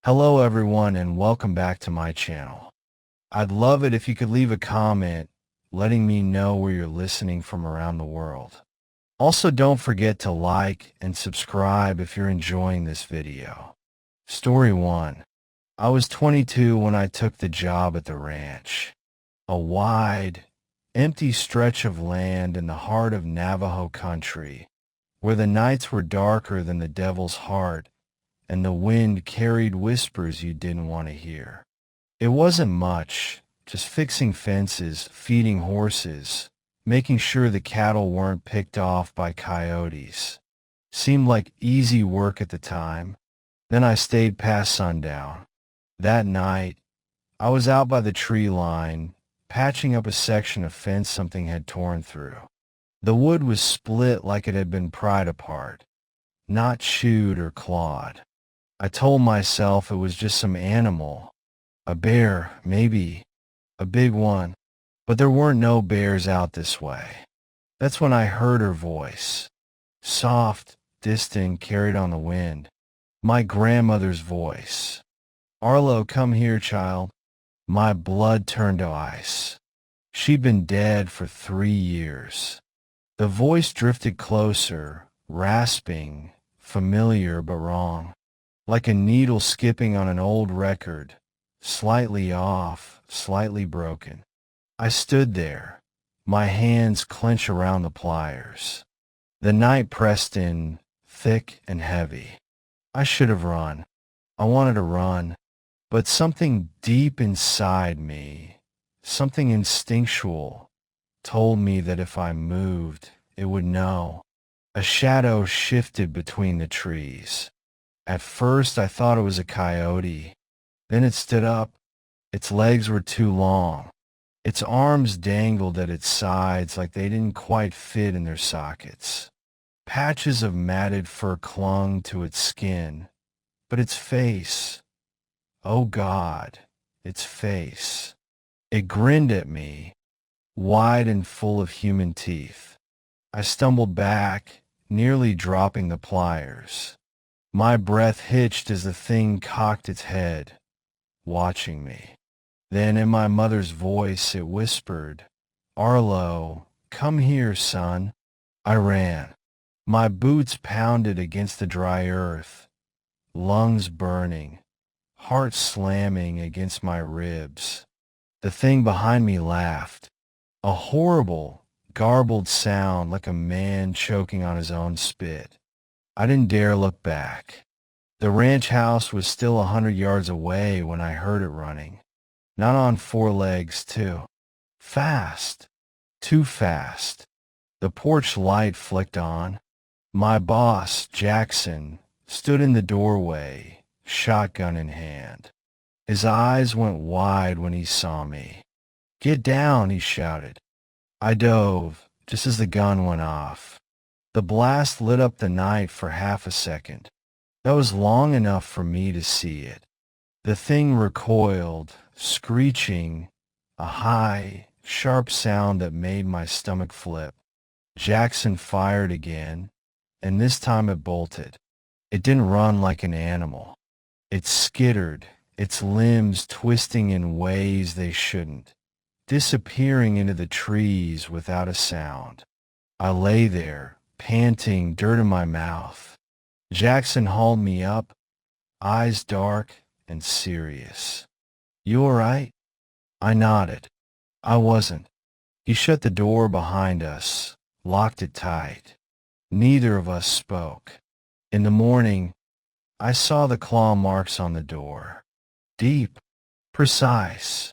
Hello everyone and welcome back to my channel. I'd love it if you could leave a comment letting me know where you're listening from around the world. Also, don't forget to like and subscribe if you're enjoying this video. Story 1. I was 22 when I took the job at the ranch. A wide, empty stretch of land in the heart of Navajo country, where the nights were darker than the devil's heart and the wind carried whispers you didn't want to hear. It wasn't much, just fixing fences, feeding horses, making sure the cattle weren't picked off by coyotes. Seemed like easy work at the time. Then I stayed past sundown. That night, I was out by the tree line, patching up a section of fence something had torn through. The wood was split like it had been pried apart, not chewed or clawed. I told myself it was just some animal, a bear, maybe, a big one, but there weren't no bears out this way. That's when I heard her voice, soft, distant, carried on the wind, my grandmother's voice. "Arlo, come here, child." My blood turned to ice. She'd been dead for 3 years. The voice drifted closer, rasping, familiar but wrong. Like a needle skipping on an old record, slightly off, slightly broken. I stood there, my hands clenched around the pliers. The night pressed in, thick and heavy. I should have run. I wanted to run, but something deep inside me, something instinctual, told me that if I moved, it would know. A shadow shifted between the trees. At first, I thought it was a coyote. Then it stood up. Its legs were too long. Its arms dangled at its sides like they didn't quite fit in their sockets. Patches of matted fur clung to its skin. But its face, oh God, its face. It grinned at me, wide and full of human teeth. I stumbled back, nearly dropping the pliers. My breath hitched as the thing cocked its head, watching me. Then in my mother's voice it whispered, "Arlo, come here, son." I ran. My boots pounded against the dry earth, lungs burning, heart slamming against my ribs. The thing behind me laughed, a horrible, garbled sound like a man choking on his own spit. I didn't dare look back. The ranch house was still 100 yards away when I heard it running. Not on four legs, too. Fast. Too fast. The porch light flicked on. My boss, Jackson, stood in the doorway, shotgun in hand. His eyes went wide when he saw me. "Get down," he shouted. I dove, just as the gun went off. The blast lit up the night for half a second. That was long enough for me to see it. The thing recoiled, screeching, a high, sharp sound that made my stomach flip. Jackson fired again, and this time it bolted. It didn't run like an animal. It skittered, its limbs twisting in ways they shouldn't, disappearing into the trees without a sound. I lay there, panting, dirt in my mouth. Jackson hauled me up, eyes dark and serious. "You all right?" I nodded. I wasn't. He shut the door behind us, locked it tight. Neither of us spoke. In the morning, I saw the claw marks on the door. Deep, precise,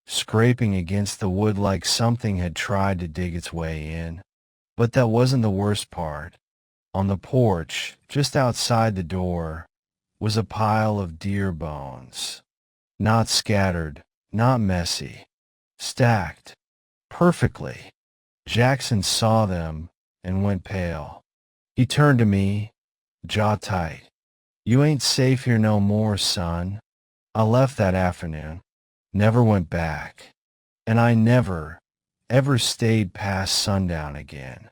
scraping against the wood like something had tried to dig its way in. But that wasn't the worst part. On the porch, just outside the door, was a pile of deer bones. Not scattered, not messy. Stacked. Perfectly. Jackson saw them and went pale. He turned to me, jaw tight. "You ain't safe here no more, son." I left that afternoon. Never went back. And I never, ever stayed past sundown again.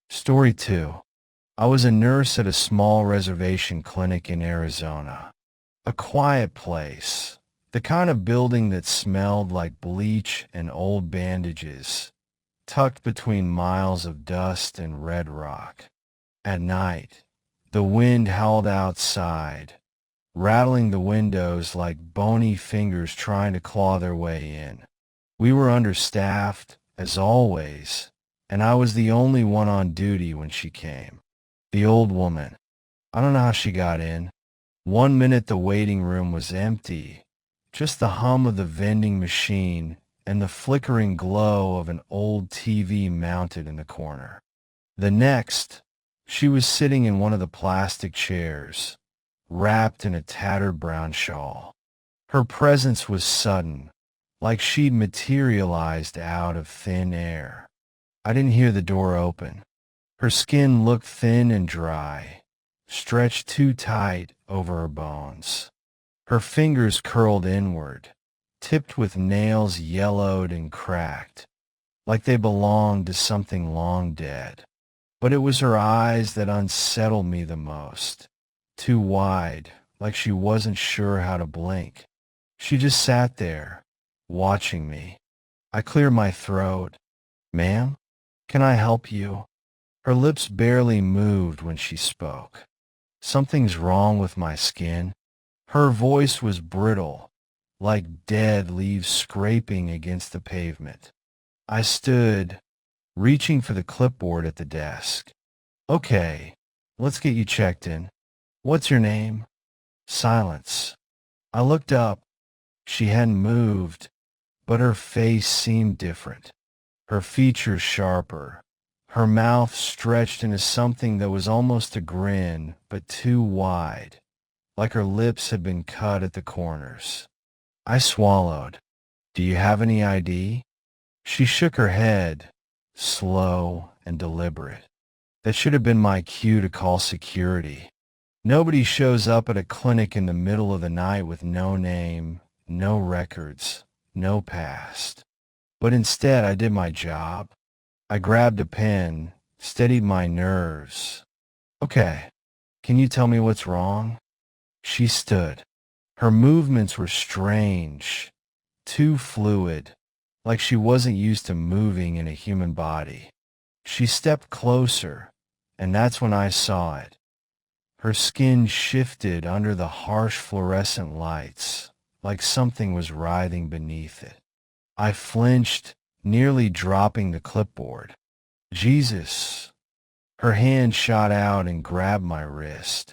Story 2. I was a nurse at a small reservation clinic in Arizona. A quiet place. The kind of building that smelled like bleach and old bandages, tucked between miles of dust and red rock. At night, the wind howled outside, rattling the windows like bony fingers trying to claw their way in. We were understaffed, as always, and I was the only one on duty when she came. The old woman. I don't know how she got in. One minute the waiting room was empty, just the hum of the vending machine and the flickering glow of an old TV mounted in the corner. The next, she was sitting in one of the plastic chairs, wrapped in a tattered brown shawl. Her presence was sudden, like she'd materialized out of thin air. I didn't hear the door open. Her skin looked thin and dry, stretched too tight over her bones. Her fingers curled inward, tipped with nails yellowed and cracked, like they belonged to something long dead. But it was her eyes that unsettled me the most. Too wide, like she wasn't sure how to blink. She just sat there, watching me. I cleared my throat. "Ma'am, can I help you?" Her lips barely moved when she spoke. "Something's wrong with my skin." Her voice was brittle, like dead leaves scraping against the pavement. I stood, reaching for the clipboard at the desk. "Okay, let's get you checked in. What's your name?" Silence. I looked up. She hadn't moved, but her face seemed different. Her features sharper. Her mouth stretched into something that was almost a grin, but too wide, like her lips had been cut at the corners. I swallowed. "Do you have any ID?" She shook her head, slow and deliberate. That should have been my cue to call security. Nobody shows up at a clinic in the middle of the night with no name, no records, no past. But instead, I did my job. I grabbed a pen, steadied my nerves. "Okay, can you tell me what's wrong?" She stood. Her movements were strange, too fluid, like she wasn't used to moving in a human body. She stepped closer, and that's when I saw it. Her skin shifted under the harsh fluorescent lights, like something was writhing beneath it. I flinched, nearly dropping the clipboard. "Jesus!" Her hand shot out and grabbed my wrist.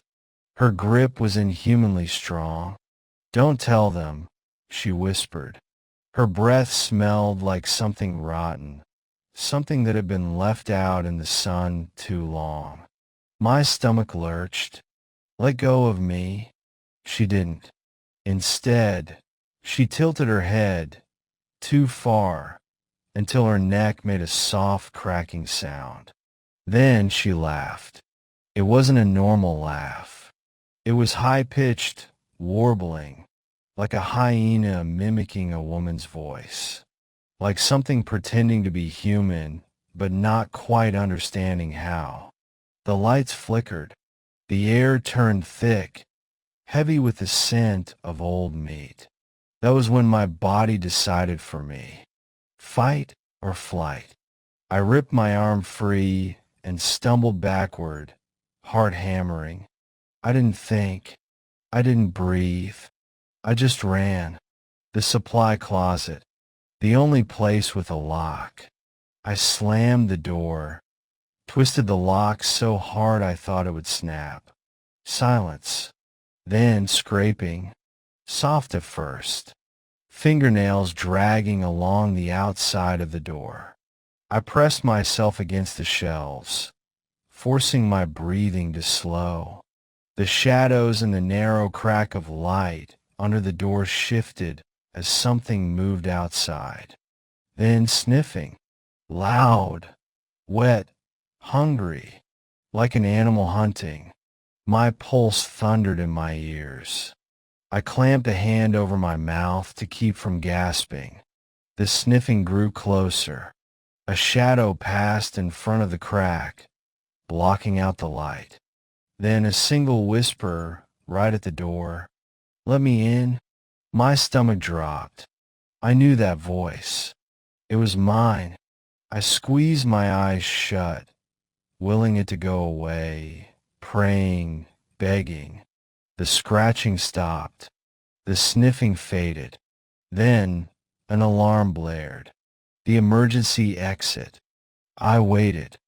Her grip was inhumanly strong. "Don't tell them," she whispered. Her breath smelled like something rotten, something that had been left out in the sun too long. My stomach lurched. "Let go of me." She didn't. Instead, she tilted her head too far until her neck made a soft cracking sound. Then she laughed. It wasn't a normal laugh. It was high-pitched, warbling, like a hyena mimicking a woman's voice, like something pretending to be human, but not quite understanding how. The lights flickered. The air turned thick, heavy with the scent of old meat. That was when my body decided for me. Fight or flight. I ripped my arm free and stumbled backward, heart hammering. I didn't think. I didn't breathe. I just ran. The supply closet, the only place with a lock. I slammed the door, twisted the lock so hard I thought it would snap. Silence. Then scraping. Soft at first. Fingernails dragging along the outside of the door. I pressed myself against the shelves, forcing my breathing to slow. The shadows and the narrow crack of light under the door shifted as something moved outside. Then sniffing. Loud. Wet. Hungry. Like an animal hunting. My pulse thundered in my ears. I clamped a hand over my mouth to keep from gasping. The sniffing grew closer. A shadow passed in front of the crack, blocking out the light. Then a single whisper right at the door. Let me in." My stomach dropped. I knew that voice. It was mine. I squeezed my eyes shut, willing it to go away, praying, begging. The scratching stopped. The sniffing faded. Then an alarm blared. The emergency exit. I waited.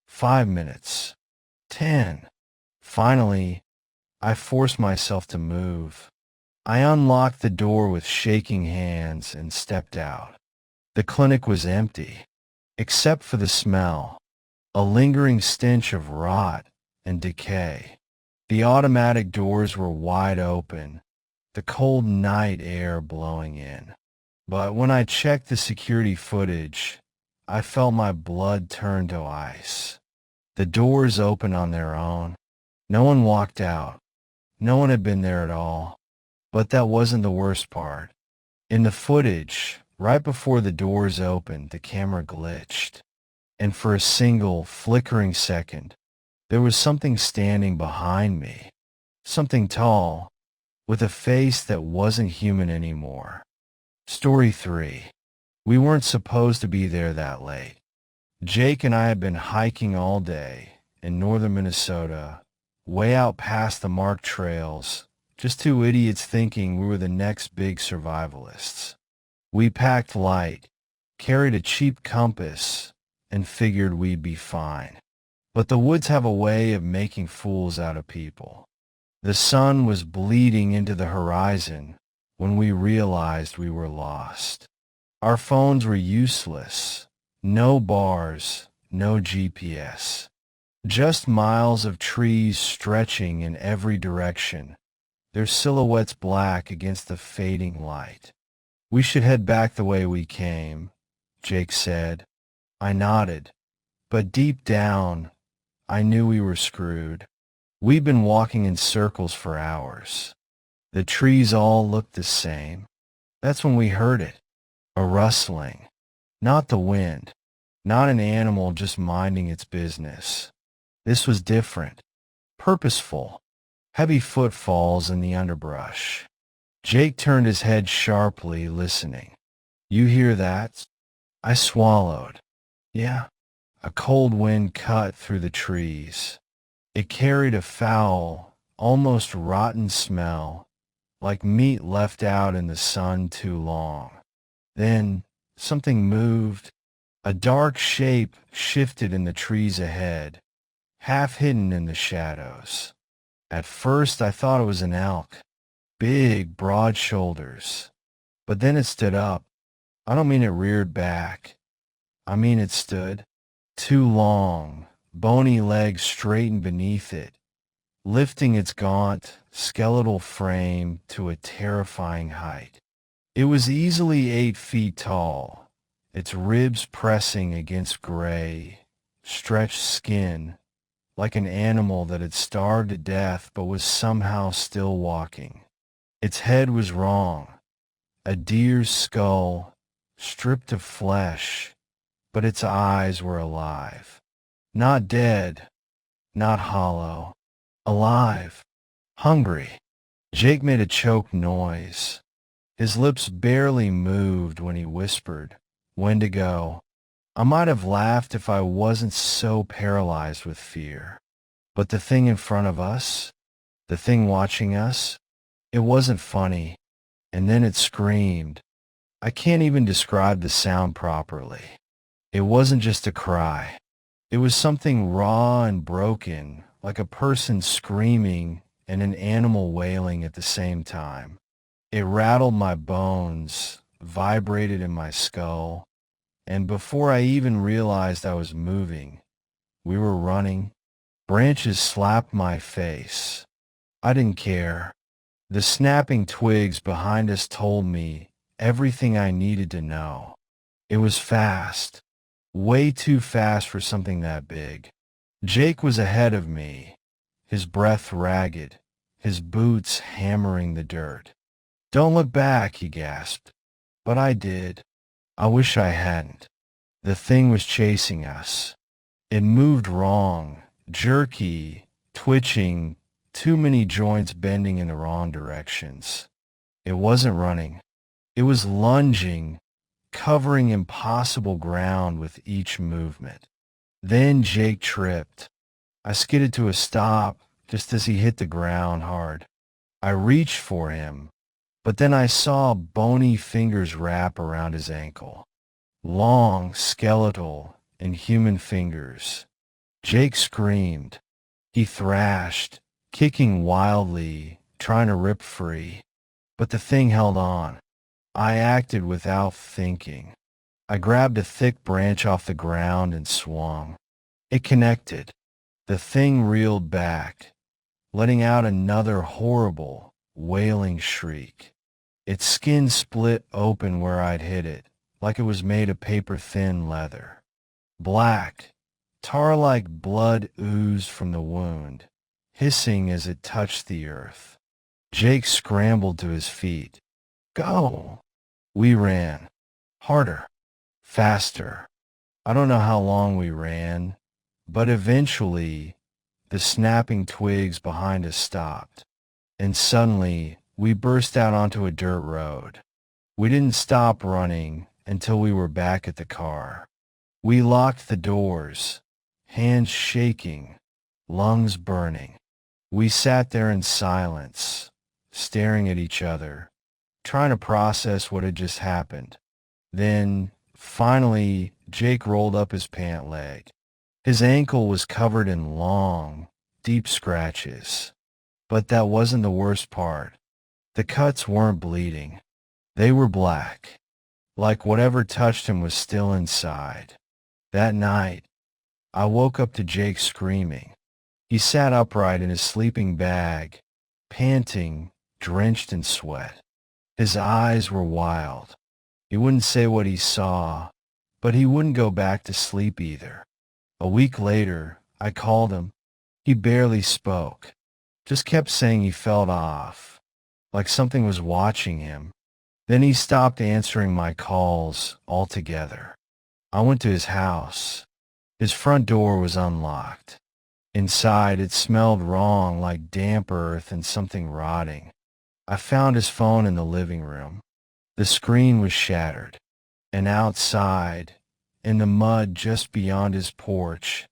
5 minutes. 10. Finally, I forced myself to move. I unlocked the door with shaking hands and stepped out. The clinic was empty, except for the smell, a lingering stench of rot and decay. The automatic doors were wide open, the cold night air blowing in. But when I checked the security footage, I felt my blood turn to ice. The doors opened on their own. No one walked out. No one had been there at all. But that wasn't the worst part. In the footage, right before the doors opened, the camera glitched. And for a single, flickering second, there was something standing behind me. Something tall, with a face that wasn't human anymore. Story 3. We weren't supposed to be there that late. Jake and I had been hiking all day in northern Minnesota, way out past the marked trails, just two idiots thinking we were the next big survivalists. We packed light, carried a cheap compass, and figured we'd be fine. But the woods have a way of making fools out of people. The sun was bleeding into the horizon when we realized we were lost. Our phones were useless. No bars, no GPS. Just miles of trees stretching in every direction, their silhouettes black against the fading light. "We should head back the way we came," Jake said. I nodded, but deep down, I knew we were screwed. We'd been walking in circles for hours. The trees all looked the same. That's when we heard it, a rustling. Not the wind, not an animal just minding its business. This was different, purposeful, heavy footfalls in the underbrush. Jake turned his head sharply, listening. "You hear that?" I swallowed. Yeah. A cold wind cut through the trees. It carried a foul, almost rotten smell, like meat left out in the sun too long. Then something moved. A dark shape shifted in the trees ahead, half hidden in the shadows. At first I thought it was an elk. Big, broad shoulders. But then it stood up. I don't mean it reared back. I mean it stood. Two long, bony legs straightened beneath it, lifting its gaunt, skeletal frame to a terrifying height. It was easily 8 feet tall, its ribs pressing against gray, stretched skin, like an animal that had starved to death but was somehow still walking. Its head was wrong, a deer's skull, stripped of flesh, but its eyes were alive. Not dead, not hollow, alive, hungry. Jake made a choked noise. His lips barely moved when he whispered, "Wendigo." I might have laughed if I wasn't so paralyzed with fear. But the thing in front of us, the thing watching us, it wasn't funny. And then it screamed. I can't even describe the sound properly. It wasn't just a cry. It was something raw and broken, like a person screaming and an animal wailing at the same time. It rattled my bones, vibrated in my skull, and before I even realized I was moving, we were running. Branches slapped my face. I didn't care. The snapping twigs behind us told me everything I needed to know. It was fast. Way too fast for something that big. Jake was ahead of me, his breath ragged, his boots hammering the dirt. "Don't look back," he gasped. But I did. I wish I hadn't. The thing was chasing us. It moved wrong, jerky, twitching, too many joints bending in the wrong directions. It wasn't running. It was lunging, covering impossible ground with each movement. Then Jake tripped. I skidded to a stop just as he hit the ground hard. I reached for him, but then I saw bony fingers wrap around his ankle. Long, skeletal, and human fingers. Jake screamed. He thrashed, kicking wildly, trying to rip free. But the thing held on. I acted without thinking. I grabbed a thick branch off the ground and swung. It connected. The thing reeled back, letting out another horrible, wailing shriek. Its skin split open where I'd hit it, like it was made of paper-thin leather. Black, tar-like blood oozed from the wound, hissing as it touched the earth. Jake scrambled to his feet. Go! We ran. Harder. Faster. I don't know how long we ran, but eventually the snapping twigs behind us stopped, and suddenly we burst out onto a dirt road. We didn't stop running until we were back at the car. We locked the doors, hands shaking, lungs burning. We sat there in silence, staring at each other, trying to process what had just happened. Then, finally, Jake rolled up his pant leg. His ankle was covered in long, deep scratches. But that wasn't the worst part. The cuts weren't bleeding. They were black, like whatever touched him was still inside. That night, I woke up to Jake screaming. He sat upright in his sleeping bag, panting, drenched in sweat. His eyes were wild. He wouldn't say what he saw, but he wouldn't go back to sleep either. A week later, I called him. He barely spoke, just kept saying he felt off, like something was watching him. Then he stopped answering my calls altogether. I went to his house. His front door was unlocked. Inside, it smelled wrong, like damp earth and something rotting. I found his phone in the living room. The screen was shattered, and outside, in the mud just beyond his porch,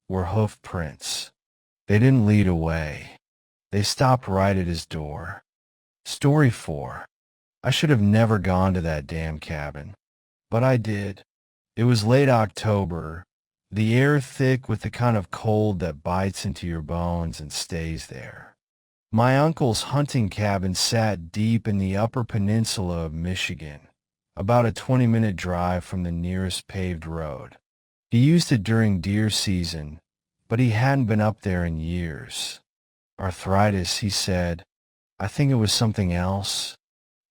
were hoof prints. They didn't lead away. They stopped right at his door. Story 4. I should have never gone to that damn cabin, but I did. It was late October, the air thick with the kind of cold that bites into your bones and stays there. My uncle's hunting cabin sat deep in the Upper Peninsula of Michigan, about a 20-minute drive from the nearest paved road. He used it during deer season, but he hadn't been up there in years. Arthritis, he said. I think it was something else.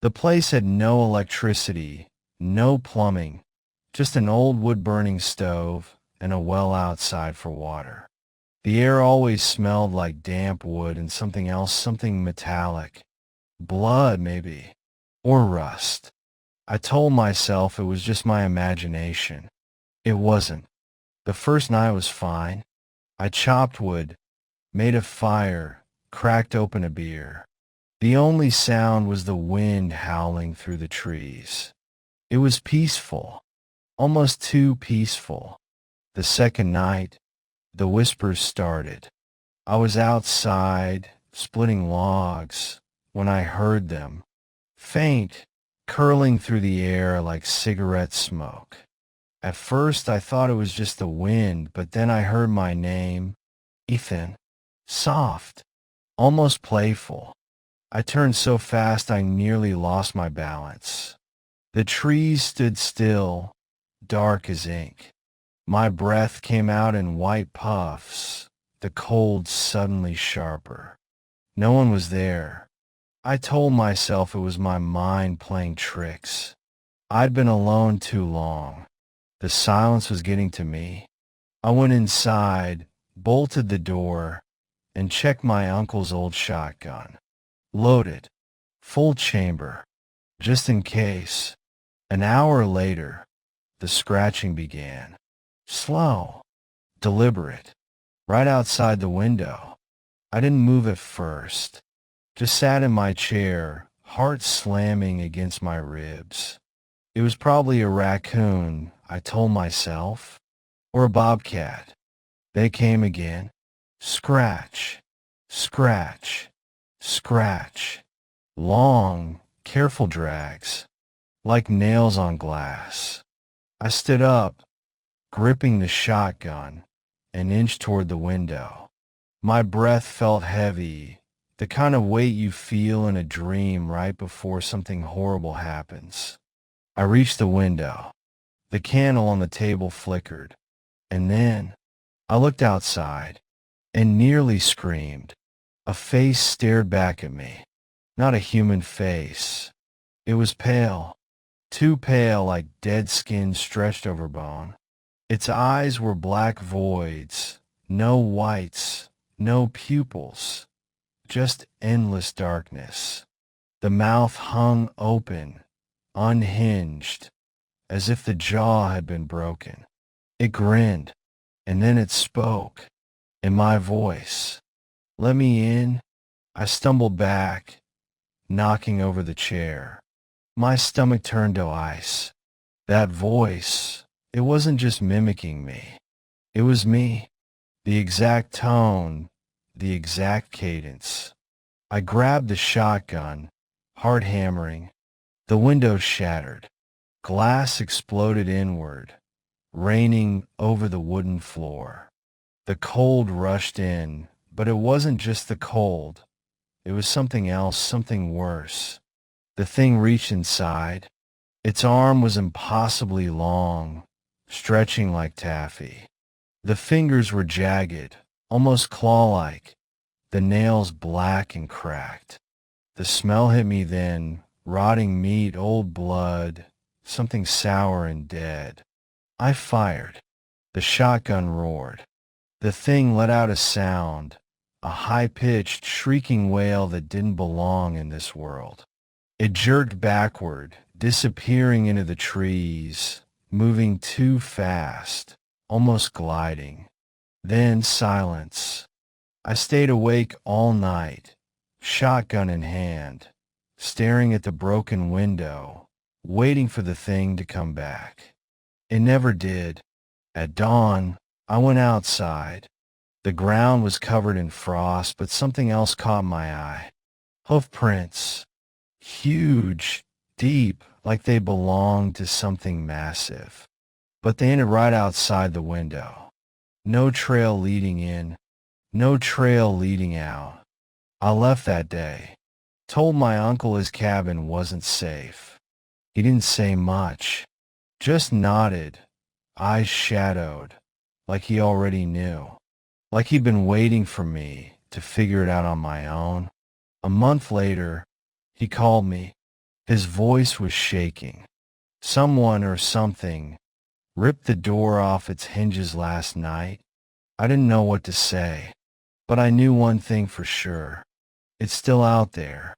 The place had no electricity, no plumbing, just an old wood-burning stove and a well outside for water. The air always smelled like damp wood and something else, something metallic. Blood, maybe. Or rust. I told myself it was just my imagination. It wasn't. The first night was fine. I chopped wood, made a fire, cracked open a beer. The only sound was the wind howling through the trees. It was peaceful, almost too peaceful. The second night, the whispers started. I was outside, splitting logs, when I heard them, faint, curling through the air like cigarette smoke. At first I thought it was just the wind, but then I heard my name, Ethan, soft, almost playful. I turned so fast I nearly lost my balance. The trees stood still, dark as ink. My breath came out in white puffs, the cold suddenly sharper. No one was there. I told myself it was my mind playing tricks. I'd been alone too long. The silence was getting to me. I went inside, bolted the door, and checked my uncle's old shotgun. Loaded, full chamber, just in case. An hour later, the scratching began. Slow, deliberate, right outside the window. I didn't move at first, just sat in my chair, heart slamming against my ribs. It was probably a raccoon, I told myself, or a bobcat. They came again. Scratch, scratch, scratch. Long, careful drags, like nails on glass. I stood up, gripping the shotgun, and inched toward the window. My breath felt heavy, the kind of weight you feel in a dream right before something horrible happens. I reached the window. The candle on the table flickered, and then I looked outside and nearly screamed. A face stared back at me. Not a human face. It was pale, too pale, like dead skin stretched over bone. Its eyes were black voids, no whites, no pupils, just endless darkness. The mouth hung open, unhinged, as if the jaw had been broken. It grinned, and then it spoke, in my voice. "Let me in." I stumbled back, knocking over the chair. My stomach turned to ice. That voice, it wasn't just mimicking me. It was me. The exact tone, the exact cadence. I grabbed the shotgun, heart hammering. The window shattered. Glass exploded inward, raining over the wooden floor. The cold rushed in, but it wasn't just the cold. It was something else, something worse. The thing reached inside. Its arm was impossibly long, stretching like taffy. The fingers were jagged, almost claw-like, the nails black and cracked. The smell hit me then, rotting meat, old blood, something sour and dead. I fired. The shotgun roared. The thing let out a sound, a high-pitched, shrieking wail that didn't belong in this world. It jerked backward, disappearing into the trees, moving too fast, almost gliding. Then silence. I stayed awake all night, shotgun in hand, staring at the broken window, waiting for the thing to come back. It never did. At dawn, I went outside. The ground was covered in frost, but something else caught my eye. Hoof prints. Huge, deep, like they belonged to something massive. But they ended right outside the window. No trail leading in, no trail leading out. I left that day. Told my uncle his cabin wasn't safe. He didn't say much, just nodded, eyes shadowed, like he already knew. Like he'd been waiting for me to figure it out on my own. A month later, he called me. His voice was shaking. Someone or something ripped the door off its hinges last night. I didn't know what to say, but I knew one thing for sure. It's still out there,